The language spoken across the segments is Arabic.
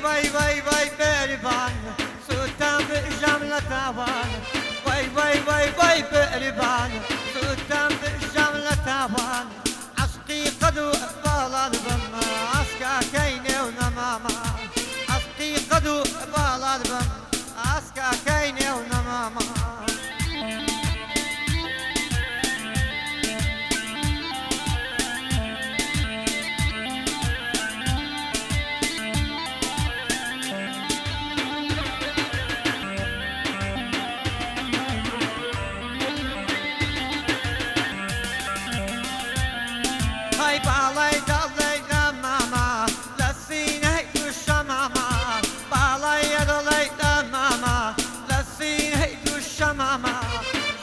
وای وای وای بریبان سوتم به جمله تاوان وای وای وای وای بریبان سوتم به جمله تاوان عشقی قدو بالاد بم عسكا كيني ونماما عشقی قدو بالاد بم عسكا كيني ونماما هاي بالای دلی ماما لسینه دوش ماما بالای دلی ماما لسینه دوش ماما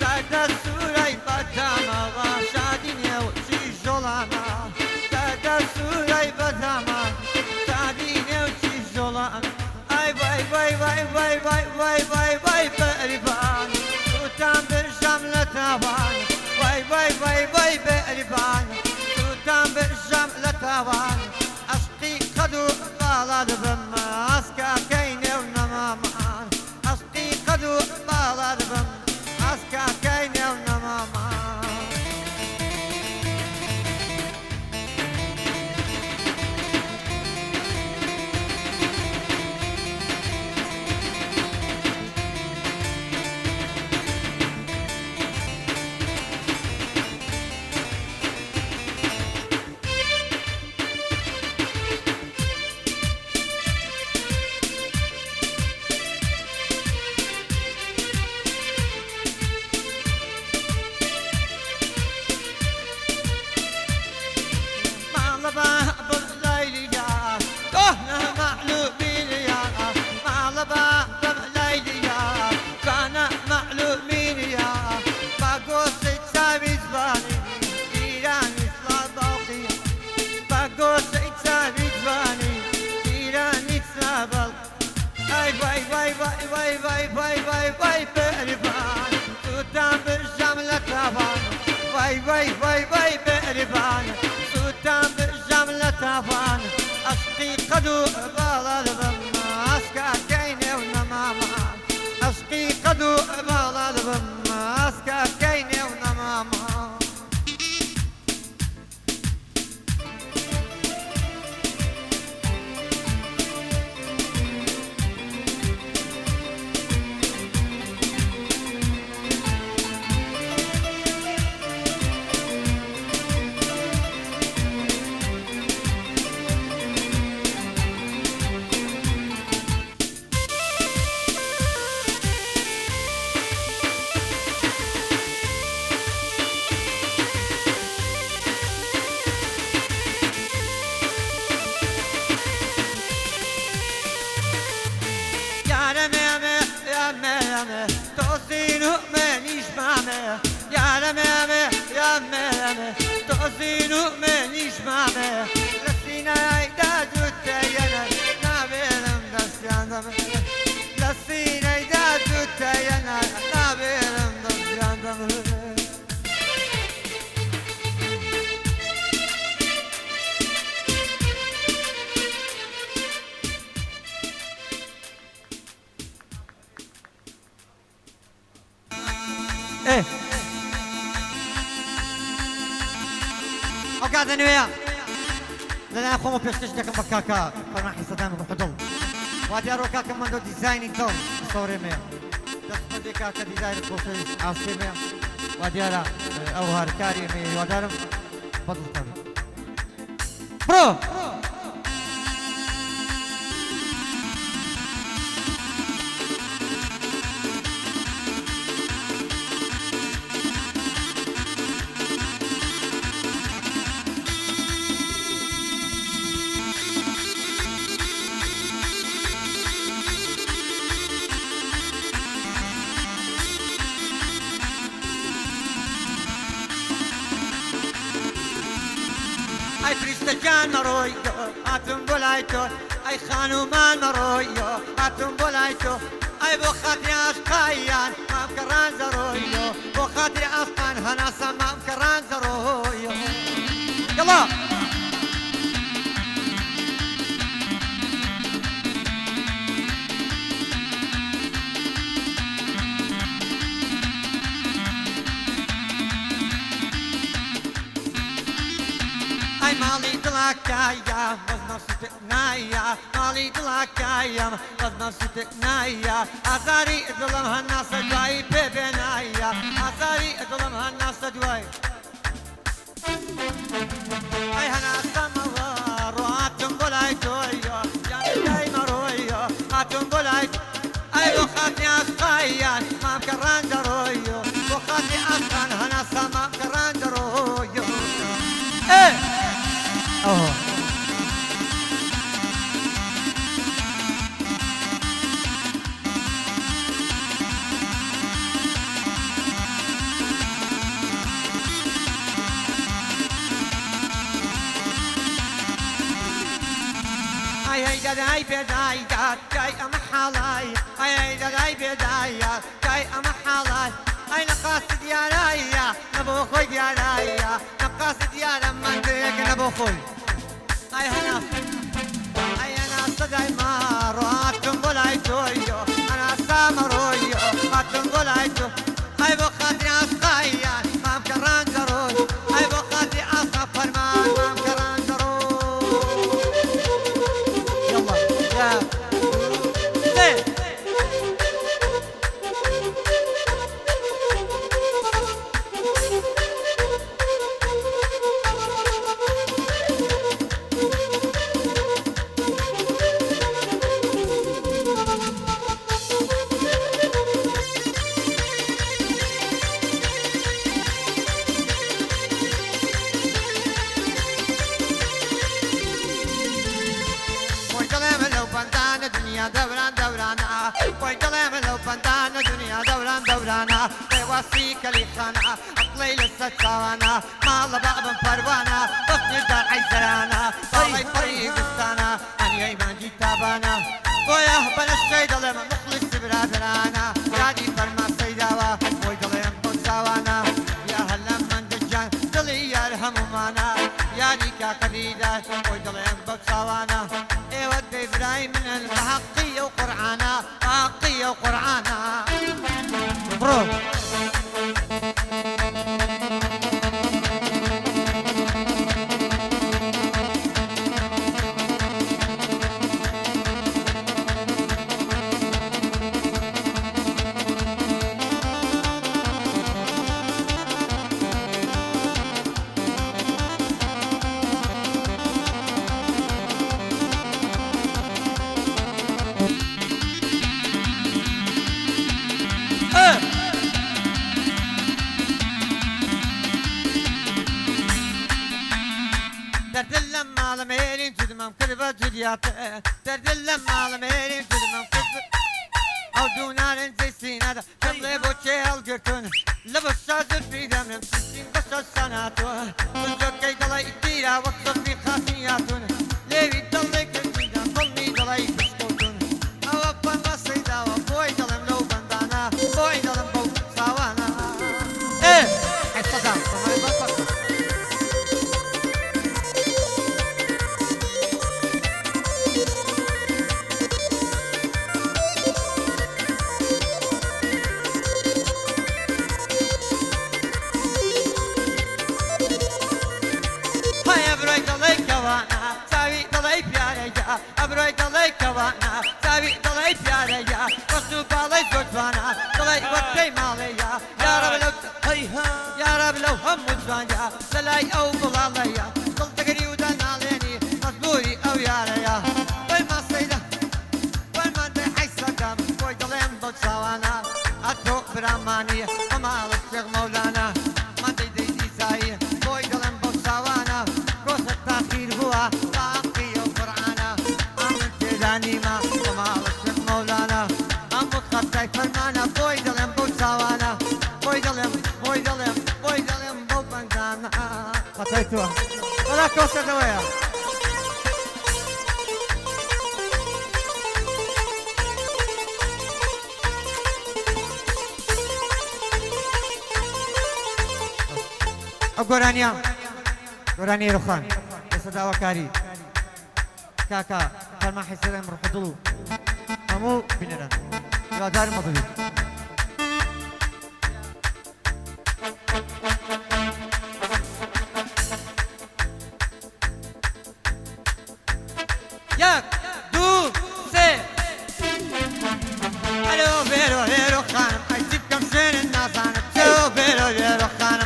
زرد سوری بدما و شادینه و چیزولانا زرد سوری بدما شادینه و چیزولانا ای وای وای وای وای وای وای وای وای بریبان سوتم به جمله تاوان وای وای وای وای بریبان دام برجم لتوان عشقی قدو بالاد بم عسكا كيني ونمامان عشقی قدو بالاد بم عسكا كيني ونمامان وای وای وای وای وای بریبان سوتم به جمله تاوان وای وای وای وای بریبان سوتم به جمله تاوان عشقی قدو بالاد بم عسكا كيني ونماما عشقی قدو بالاد بم عسكا كيني ونماما توزينو مانيش معمه يا رمامه يا مامه توزينو مانيش معمه لسينا عيداد وتاينا نابلم دس ياندم لسينا عيداد وتاينا نابلم دس ياندم ايه وقاعد انا وياه لان اخو بيشتش داك بكاكا فرح صدام بحضل وادي اروكا كمان دو ديزاين تو صوري ميا دس بديكا كديزاين كوفي عاصمه وادي ارا او هاركاري مي ودارم بدل تاني برو ای فریشتگان مرویو اتون بلایتو ای خانومان مرویو اتون بلایتو ای بو خاطر عشقایان مام کران زرویو بو خاطر عشقان هناسا مام کران زرویو يلا مالي دلاكايا وزنا ستك نايا مالي دلاكايا وزنا ستك نايا أزاري ظلم هالناس جواي ببنايا أزاري ظلم هالناس جواي أي هنا سموار واتم بولاي تويو يعني جاي مرويو هاتم بولاي أي وخاتي أسقايا ما مكران درويو وخاتي أسقان هنا سما مكران درويو إيه أوه هاي داي بداي جاي أم حالاي هاي داي بداي جاي أم حالاي هاي نقاصد يا رايا نبو خوي يا رايا نقاصد يا لما نديك نبو خوي هاي هنا هاي أنا صداي مارو هاتم بولاي تويو أنا سامرويو هاتم بولاي تو هاي بخاتي أسقايا ما مكران دروي هاي بخاتي أسقا فرمان ما مكران دروي دوران دورانا وي كلام لو فندانا دنيا دوران دورانا واسيك لي خانا عقلي لسه تساوانا ما الله باب فروانا بطني الدار عيزرانا طالي طريق السانا اني ايمان جيت تابانا ويا بنا الشي ظلم مخلص برادرانا يادي فرما سيداوا وي ظلم بوساوانا يا هلا من دجان دلي يرحم مانا يادي كاكديدا وي ظلم بوساوانا ودي إبراهيم من الحقية وقرآنا حقية وقرآنا مبروك درد لما على ميرين تدمم كربة جدياته درد لما على ميرين تدمم كربة أو دونار انزي سينادا كملي بوچه الگرتون لبس شازر في دمرم سيسين بس سناتو كنجو كي دلاي اتيرا وقصف في خاصياتون ليوي دلاي كنجيدا ظلمي دلاي كسكوتون أو أبان ما سيداوا بوي دلم لو بندانا بوي دلم بو ساوانا ايه حصدا سماي بطاقة أبروي دلي كوانا ساوي دلي بياريا وصو بالي زوجوانا دلي وقتي ماليا يا رب لو يا رب لو هم وجوانا دلي أو بلاليا دل تقري ودان عليني مصبوري أو ياريا وما سيدا وما دي حيث قام بوي دلي مضوج سوانا أتو برامانية وما لسيغ مولانا ما دي دي دي ساية بوي دلي مضوج سوانا كوس التأخير هو ما وما الشيخ مولانا أم خطاي فرمانا بوي دلم بو سوانا بوي دلم بوي دلم بوي دلم بو بندانا خطايتوا ولا كوسة دوية قرانيا قراني روخان يصدع وكاري كاكا فرما حسين امر حضلو امو بنران يا دار مضلي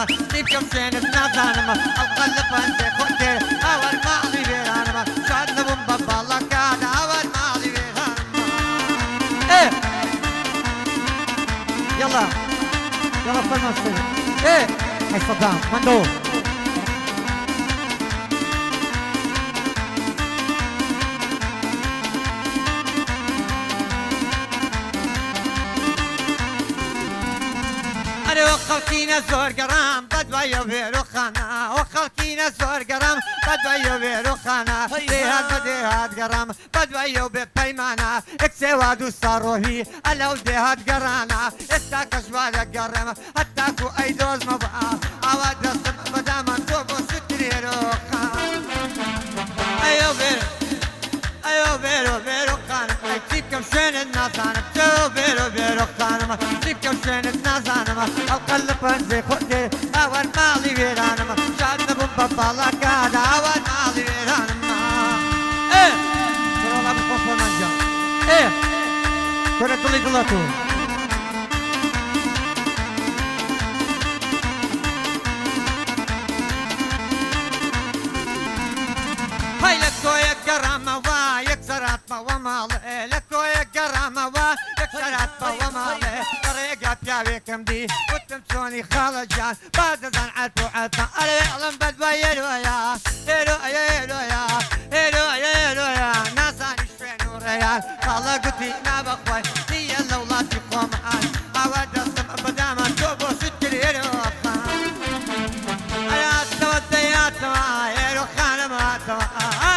نازانم سيب كم شينت نازانم القلب انت خدير اول ماضي بيرانم شاد نبم ببالا كان اول ماضي بيرانم ايه يلا يلا فرمان سيد ايه هاي صدام مندوب وخلقينا زور قرام بدوي بيرو خانا وخلقينا زور قرام بدوي بيرو خانا ديهات بديهات قرام بدوي ببيمانا اكسواد وصاروهي الو ديهات قرانا استاكش بالك قرام هتاكو اي دوز مبعا عواد رسم بدامان توبو ستريرو خان ايو بيرو ايو بيرو بيرو خانم تجيب كم شين النازانم تو بيرو بيرو خانم تجيب كم شين النازانم القلب انزي خدي اول مالي بيرانم شاد نبم ببالا كاد اول مالي بيرانم ايه ترى الله بخوف المنجا ايه ترى تلي قلتو هاي لكوية كرامة ويكسرات ومالي لكوية كرامة ويكسرات ومالي طريقة بياويكم دي وتمشوني خالجان بعد زن عدو عدنا أنا يعلم بدوي الويا الويا الويا الويا الويا ناساني شوين وريال خالا قلتي نابخوي هي اللولات يقوم عاد عود السم بداما توبو ستري الوخان أنا أتودي أتوا يروح أنا ما أتوا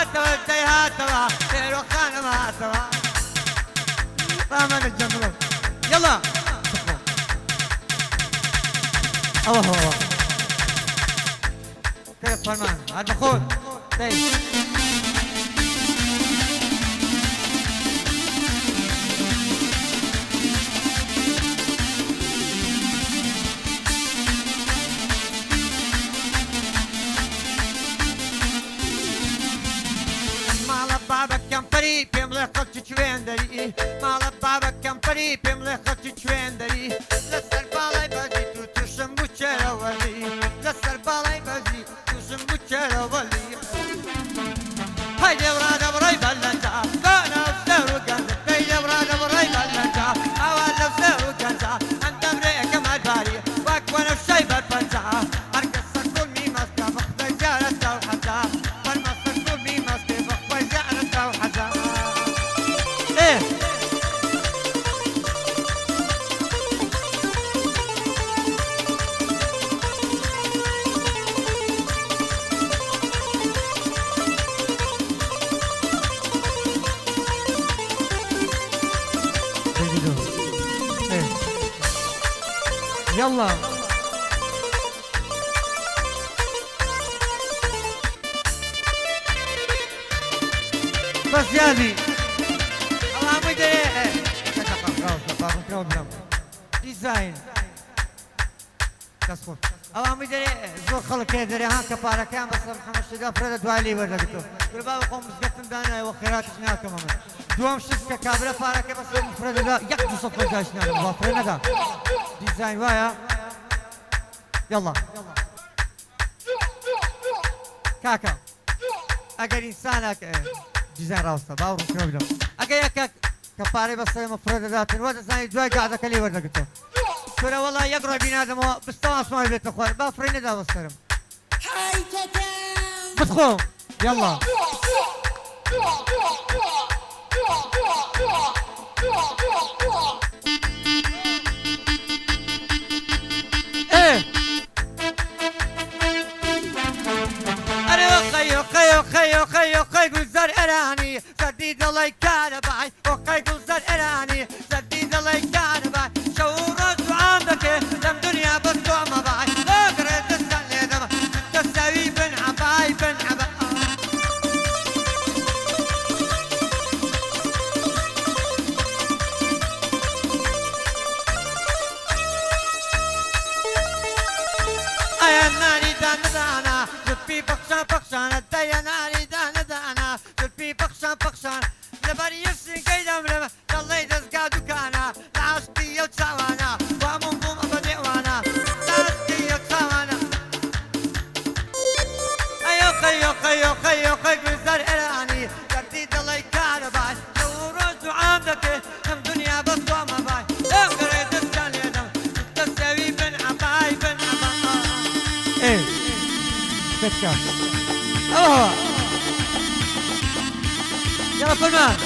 أتودي أتوا يروح أنا ما أتوا فاهمين الجملة يلا الله الله كيف فرمان هذا مخول كيف بابك كم فريق يملي خلتش وين دري مال بابك كم فريق يملي خلتش وين دري لسر بالي بزي توشم بوشرا ولي لسر بالي بزي توشم بوشرا ولي هاي دورا براي بلنجا كانا وسرو كنزا هاي دورا براي بلنجا اول وسرو كنزا انت بريك ما داري واك وانا في شيبة بنزا مركز سكول مي مسكا بخدي جارة وحزا فرما سكول مي مسكا بخدي جارة وحزا ايه يلا بس يادي الله مدري ديزاين كسخوف الله مدري زور خلق كده رهان كبارة كان بس محمد شقاف رد دوالي ورقته قربا وقوم مسقطن دانا وخيرات شناكم امن دوام شسكا كابرا فاركه بس مفرد لا يقدو صفر داشنا مغافرين هذا ديزاين وايا يلا كاكا اگر انسانك ديزاين راوستا باور كروبدا اگر يك كباري بس مفرد ذات الوقت ثاني جواي قاعده كلي ورقته كره والله يقرا بينادم بستواس ما بيت اخوي بافرين هذا وصرم هاي تتم بدخل يلا ايه انا خيو خيو خيو خيو خيو زر اراني سديد الله كان باي وخيو زر اراني سديد الله كان باي شعورك عندك لم دنيا بتقوم باي اقرا تسلي دم تسوي بن عباي بن عباي ناري دانا دانا زلفي بخشان بخشان الدايا ناري دانا دانا زلفي بخشان بخشان لبري يفسن قيدم لما ضلي دزقا دكانا لعشقي وتساوانا وامون بوم ابدي وانا لعشقي وتساوانا كتكات. اوه يلا فلمان